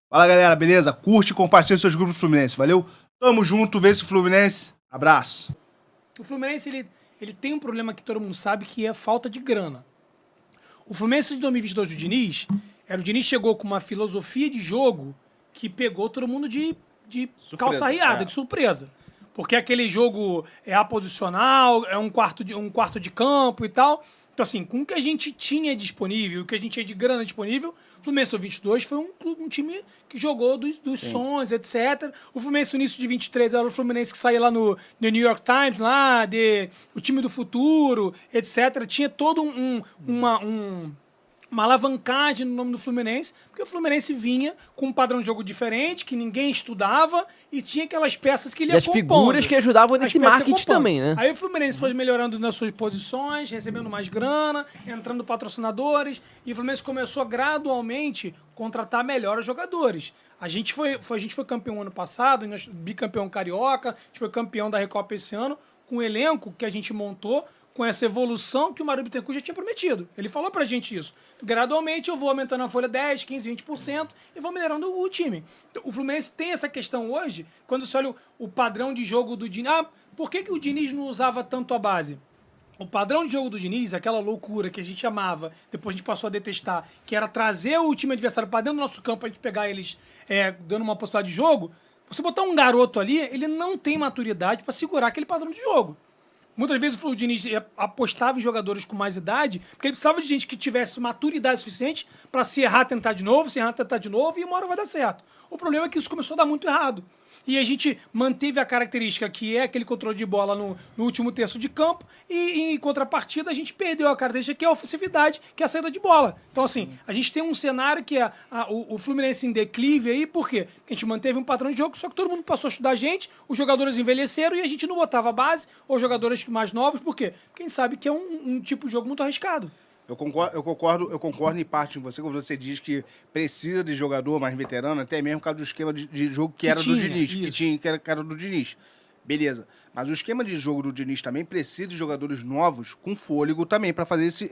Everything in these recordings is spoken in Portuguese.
Fala, galera, beleza? Curte e compartilha seus grupos do Fluminense, valeu? Tamo junto, vence o Fluminense. Abraço. O Fluminense, ele tem um problema que todo mundo sabe, que é falta de grana. O Fluminense de 2022 do Diniz, o Diniz chegou com uma filosofia de jogo que pegou todo mundo de calça riada, de surpresa. Porque aquele jogo é aposicional, é um quarto de campo e tal. Então, assim, com o que a gente tinha disponível, o que a gente tinha de grana disponível, o Fluminense do 22 foi um time que jogou dos sonhos, etc. O Fluminense no início de 23 era o Fluminense que saía lá no New York Times, lá, o time do futuro, etc. Tinha todo uma alavancagem no nome do Fluminense, porque o Fluminense vinha com um padrão de jogo diferente, que ninguém estudava, e tinha aquelas peças que ele ia E as figuras que ajudavam nesse marketing também, né? Aí o Fluminense foi melhorando nas suas posições, recebendo mais grana, entrando patrocinadores, e o Fluminense começou a gradualmente contratar melhor os jogadores. A gente foi campeão ano passado, bicampeão carioca, a gente foi campeão da Recopa esse ano, com o elenco que a gente montou, com essa evolução que o Mário Bittencourt já tinha prometido. Ele falou pra gente isso. Gradualmente eu vou aumentando a folha 10, 15, 20% e vou melhorando o time. Então, o Fluminense tem essa questão hoje, quando você olha o padrão de jogo do Diniz. Por que o Diniz não usava tanto a base? O padrão de jogo do Diniz, aquela loucura que a gente amava, depois a gente passou a detestar, que era trazer o time adversário para dentro do nosso campo, a gente pegar eles dando uma possibilidade de jogo. Você botar um garoto ali, ele não tem maturidade para segurar aquele padrão de jogo. Muitas vezes o Diniz apostava em jogadores com mais idade, porque ele precisava de gente que tivesse maturidade suficiente para se errar, tentar de novo, se errar, tentar de novo, e uma hora vai dar certo. O problema é que isso começou a dar muito errado. E a gente manteve a característica que é aquele controle de bola no último terço de campo, e em contrapartida a gente perdeu a característica que é a ofensividade, que é a saída de bola. Então, assim, a gente tem um cenário que é o Fluminense em declive aí, por quê? Porque a gente manteve um padrão de jogo, só que todo mundo passou a estudar a gente, os jogadores envelheceram e a gente não botava base, ou jogadores mais novos, por quê? Porque a gente sabe que é um tipo de jogo muito arriscado. Eu concordo em parte com você, quando você diz que precisa de jogador mais veterano, até mesmo por causa do esquema de jogo que era do Diniz, que era do Diniz. Beleza. Mas o esquema de jogo do Diniz também precisa de jogadores novos com fôlego também para fazer esse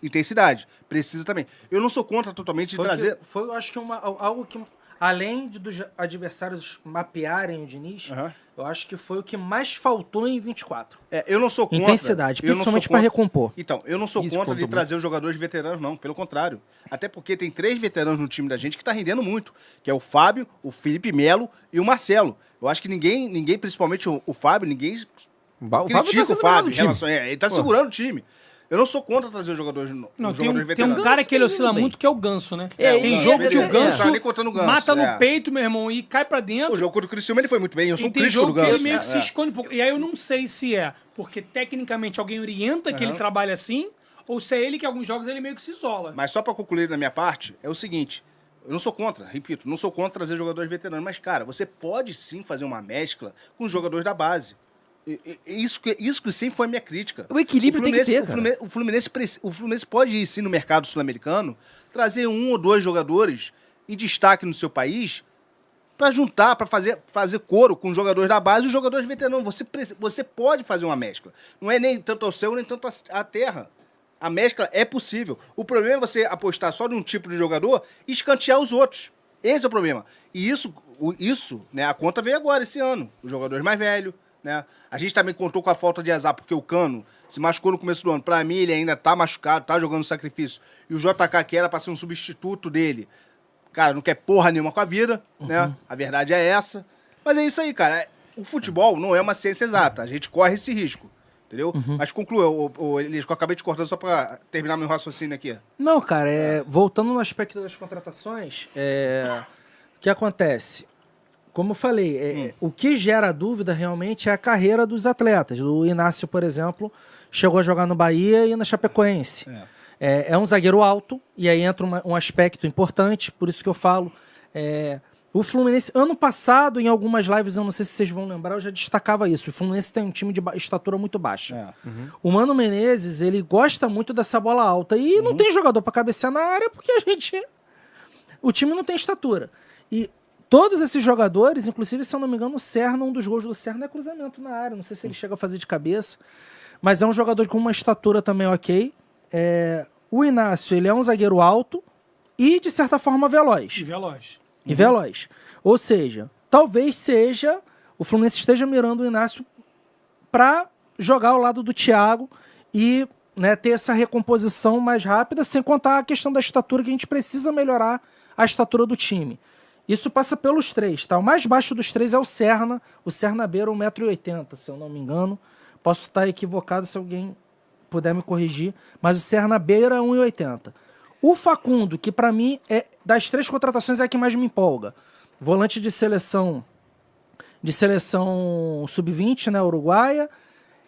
intensidade. Precisa também. Eu não sou contra totalmente de trazer. Eu acho que algo que, além dos adversários mapearem o Diniz, eu acho que foi o que mais faltou em 24. Eu não sou contra. Intensidade, principalmente para recompor. Então, eu não sou contra de trazer os jogadores veteranos, não. Pelo contrário. Até porque tem 3 veteranos no time da gente que tá rendendo muito. Que é o Fábio, o Felipe Melo e o Marcelo. Eu acho que ninguém principalmente o Fábio, ninguém critica o Fábio. Ele tá segurando o time. Eu não sou contra trazer os jogadores veteranos. Tem um cara que ele oscila muito, que é o Ganso, né? Tem jogo que o Ganso mata no peito, meu irmão, e cai pra dentro. O jogo contra o Criciúma ele foi muito bem, eu sou um crítico do Ganso. Tem jogo que ele meio que se esconde um pouco. E aí eu não sei se é porque tecnicamente alguém orienta que ele trabalha assim, ou se é ele que em alguns jogos ele meio que se isola. Mas só pra concluir da minha parte, é o seguinte, eu não sou contra, repito, não sou contra trazer jogadores veteranos, mas, cara, você pode sim fazer uma mescla com os jogadores da base. Isso que sempre foi a minha crítica. O equilíbrio tem que ter, cara. O Fluminense pode ir sim no mercado sul-americano, trazer 1 ou 2 jogadores em destaque no seu país para juntar, para fazer coro com os jogadores da base e os jogadores veteranos. Você pode fazer uma mescla. Não é nem tanto ao céu, nem tanto à terra. A mescla é possível. O problema é você apostar só num tipo de jogador e escantear os outros. Esse é o problema. E isso, né, a conta veio agora, esse ano. Os jogadores mais velhos, né? A gente também contou com a falta de azar, porque o Cano se machucou no começo do ano. Pra mim, ele ainda tá machucado, tá jogando sacrifício. E o JK, que era pra ser um substituto dele, cara, não quer porra nenhuma com a vida, né? A verdade é essa. Mas é isso aí, cara. O futebol não é uma ciência exata. A gente corre esse risco. Entendeu? Mas conclua, Elias, que eu acabei te cortando só pra terminar meu raciocínio aqui. Não, cara, voltando no aspecto das contratações, o que acontece? Como eu falei, o que gera dúvida realmente é a carreira dos atletas. O Inácio, por exemplo, chegou a jogar no Bahia e na Chapecoense. É um zagueiro alto, e aí entra um aspecto importante, por isso que eu falo. O Fluminense, ano passado, em algumas lives, eu não sei se vocês vão lembrar, eu já destacava isso. O Fluminense tem um time de estatura muito baixa. O Mano Menezes, ele gosta muito dessa bola alta. E não tem jogador para cabecear na área porque o time não tem estatura. E todos esses jogadores, inclusive, se eu não me engano, o Serna, um dos gols do Serna é cruzamento na área. Não sei se ele chega a fazer de cabeça. Mas é um jogador com uma estatura também ok. O Inácio, ele é um zagueiro alto e, de certa forma, veloz. e veloz. Ou seja, talvez seja... O Fluminense esteja mirando o Inácio para jogar ao lado do Thiago e, né, ter essa recomposição mais rápida, sem contar a questão da estatura, que a gente precisa melhorar a estatura do time. Isso passa pelos três, tá? O mais baixo dos três é o Serna. O Serna beira 1,80 m, se eu não me engano. Posso estar equivocado se alguém puder me corrigir, mas o Serna beira 1,80 m. O Facundo, que para mim, das três contratações, é a que mais me empolga. Volante de seleção sub-20, né, uruguaia.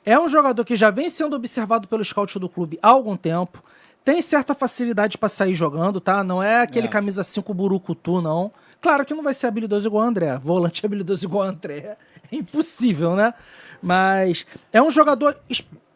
É um jogador que já vem sendo observado pelo scout do clube há algum tempo. Tem certa facilidade para sair jogando, tá? Não é aquele camisa 5 burucutu, não. Claro que não vai ser habilidoso igual o André. Volante habilidoso igual o André é impossível, né? Mas é um jogador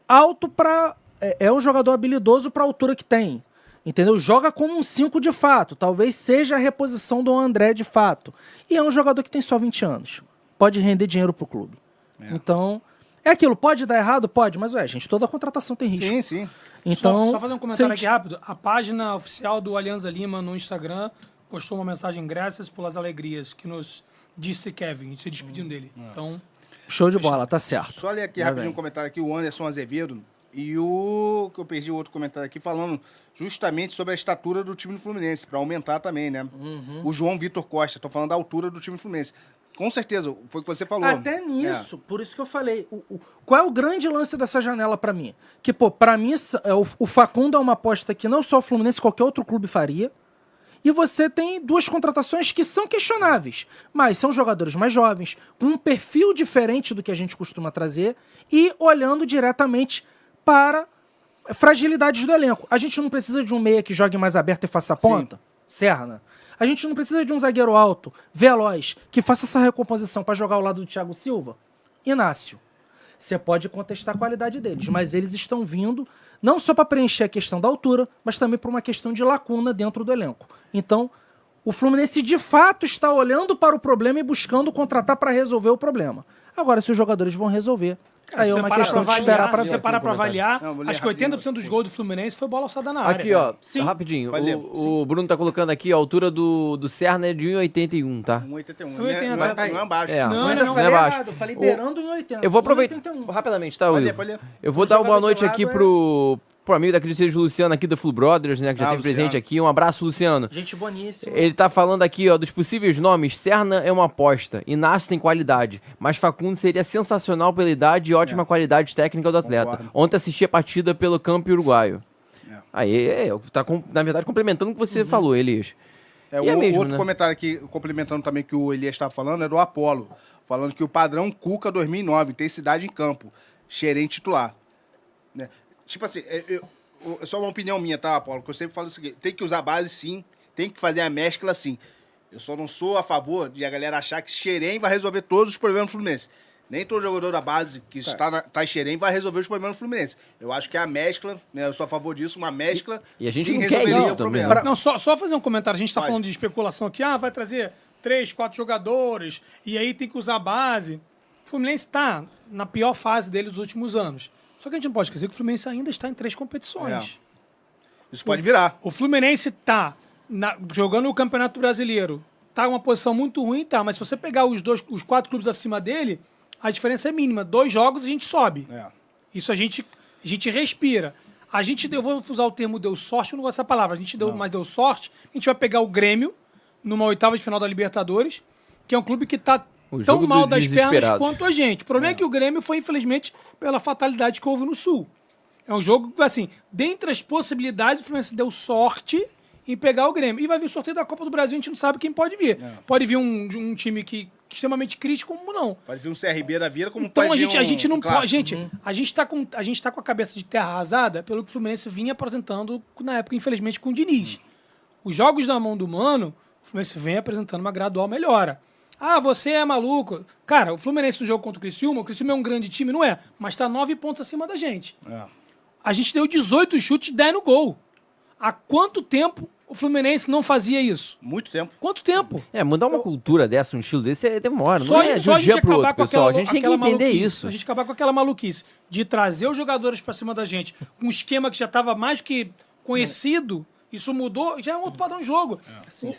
alto para... É um jogador habilidoso para a altura que tem. Entendeu? Joga como um 5 de fato. Talvez seja a reposição do André de fato. E é um jogador que tem só 20 anos. Pode render dinheiro pro clube. Então, é aquilo. Pode dar errado? Pode. Mas, gente, toda contratação tem risco. Sim, sim. Então, só fazer um comentário aqui rápido. A página oficial do Alianza Lima no Instagram postou uma mensagem graças pelas alegrias que nos disse Kevin, se despedindo dele. Então, show de bola, tá certo. Só ler aqui rapidinho um comentário aqui, o Anderson Azevedo e o que eu perdi outro comentário aqui falando justamente sobre a estatura do time do Fluminense, para aumentar também, né? O João Vitor Costa, tô falando da altura do time do Fluminense. Com certeza, foi o que você falou. Até nisso, por isso que eu falei. Qual é o grande lance dessa janela pra mim? Que, pô, pra mim, o Facundo é uma aposta que não só o Fluminense, qualquer outro clube faria. E você tem duas contratações que são questionáveis, mas são jogadores mais jovens, com um perfil diferente do que a gente costuma trazer e olhando diretamente para fragilidades do elenco. A gente não precisa de um meia que jogue mais aberto e faça a ponta, Serna. A gente não precisa de um zagueiro alto, veloz, que faça essa recomposição para jogar ao lado do Thiago Silva. Inácio. Você pode contestar a qualidade deles, mas eles estão vindo não só para preencher a questão da altura, mas também por uma questão de lacuna dentro do elenco. Então, o Fluminense de fato está olhando para o problema e buscando contratar para resolver o problema. Agora, se os jogadores vão resolver, aí é uma questão de esperar para ver. Se você parar para avaliar, acho que 80% dos gols do Fluminense foi bola alçada na área. Aqui, ó, rapidinho. O Bruno tá colocando aqui, a altura do Serna é de 1,81, tá? 1,81. 1,80. Não é baixo. Não é baixo. Eu falei beirando em 80. Eu vou aproveitar rapidamente, tá, Will? Eu vou dar uma boa noite aqui pro amigo da Cris Luciano aqui da Full Brothers, né, que já teve presente aqui. Um abraço, Luciano. Gente boníssima. Ele tá falando aqui, ó, dos possíveis nomes. Serna é uma aposta, Inácio tem qualidade, mas Facundo seria sensacional pela idade e ótima qualidade técnica do atleta. Concordo. Ontem assisti a partida pelo campo uruguaio. Aí, tá, na verdade, complementando o que você falou, Elias. Outro comentário aqui, complementando também que o Elias estava falando, é do Apolo. Falando que o padrão Cuca 2009, intensidade em campo, Xerém titular. Né? Tipo assim, é só uma opinião minha, tá, Apolo? Que eu sempre falo o seguinte, tem que usar a base sim, tem que fazer a mescla sim. Eu só não sou a favor de a galera achar que Xerém vai resolver todos os problemas do Fluminense. Nem todo jogador da base que está em Xerém vai resolver os problemas do Fluminense. Eu acho que é a mescla, né? Eu sou a favor disso, uma mescla. E a gente sim não quer isso o problema. Não, só fazer um comentário. A gente está falando de especulação aqui. Vai trazer 3, 4 jogadores e aí tem que usar a base. O Fluminense está na pior fase dele dos últimos anos. Só que a gente não pode esquecer que o Fluminense ainda está em 3 competições. Isso pode virar. O Fluminense está jogando o Campeonato Brasileiro. Está em uma posição muito ruim, tá? Mas se você pegar os 4 clubes acima dele, a diferença é mínima. 2 jogos a gente sobe. Isso a gente respira. Eu vou usar o termo deu sorte, eu não gosto dessa palavra. Mas deu sorte. A gente vai pegar o Grêmio numa 8ª de final da Libertadores, que é um clube que está tão mal das pernas quanto a gente. O problema é que o Grêmio foi, infelizmente, pela fatalidade que houve no Sul. É um jogo, assim, dentre as possibilidades, o Fluminense deu sorte em pegar o Grêmio. E vai vir o sorteio da Copa do Brasil, a gente não sabe quem pode vir. Pode vir um time que extremamente crítico, como não. Pode vir um CRB da vida, como então, pode vir a gente não pode. A gente tá com a cabeça de terra arrasada pelo que o Fluminense vinha apresentando na época, infelizmente, com o Diniz. Os jogos na mão do Mano, o Fluminense vem apresentando uma gradual melhora. Você é maluco. Cara, o Fluminense no jogo contra o Criciúma é um grande time, não é? Mas tá 9 pontos acima da gente. A gente deu 18 chutes, 10 no gol. Há quanto tempo o Fluminense não fazia isso? Muito tempo. Quanto tempo? Mudar uma cultura dessa, um estilo desse, demora. Não é de um dia pro outro, pessoal. A gente tem que entender isso. A gente acabar com aquela maluquice de trazer os jogadores pra cima da gente, um esquema que já tava mais que conhecido, isso mudou, já é um outro padrão de jogo.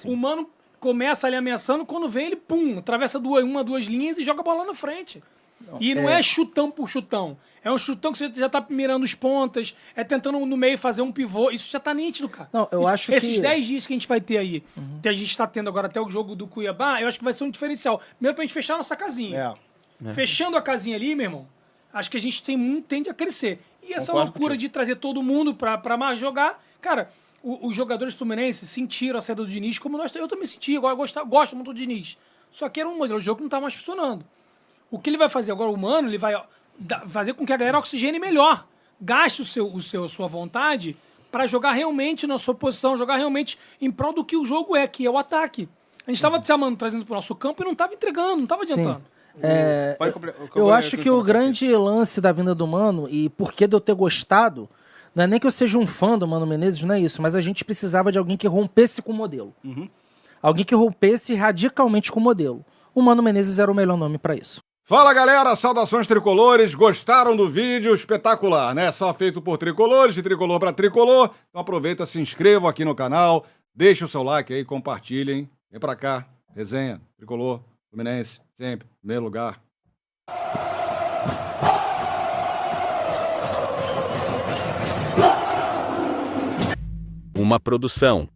O Mano começa ali ameaçando, quando vem ele, pum, atravessa duas linhas e joga a bola lá na frente. Não é chutão por chutão. É um chutão que você já tá mirando os pontas, tentando no meio fazer um pivô. Isso já tá nítido, cara. Não, eu acho Esses que... 10 dias que a gente vai ter aí, que a gente tá tendo agora até o jogo do Cuiabá, eu acho que vai ser um diferencial. Primeiro pra gente fechar a nossa casinha. Fechando a casinha ali, meu irmão, acho que a gente tende a crescer. E essa loucura de trazer todo mundo pra mais jogar, cara, os jogadores fluminenses sentiram a saída do Diniz, como eu também senti, eu gosto muito do Diniz. Só que era um modelo de jogo que não tá mais funcionando. O que ele vai fazer agora, o Mano, ele vai fazer com que a galera oxigene melhor. Gaste a sua vontade para jogar realmente na sua posição, jogar realmente em prol do que o jogo que é o ataque. A gente estava trazendo para o nosso campo e não estava entregando, não estava adiantando. Eu acho que o grande lance da vinda do Mano, e por que de eu ter gostado, não é nem que eu seja um fã do Mano Menezes, não é isso, mas a gente precisava de alguém que rompesse com o modelo. Alguém que rompesse radicalmente com o modelo. O Mano Menezes era o melhor nome para isso. Fala galera, saudações tricolores, gostaram do vídeo? Espetacular, né? Só feito por tricolores, de tricolor para tricolor. Então aproveita, se inscrevam aqui no canal, deixa o seu like aí, compartilhem. Vem pra cá, resenha, tricolor, Fluminense, sempre, em primeiro lugar. Uma produção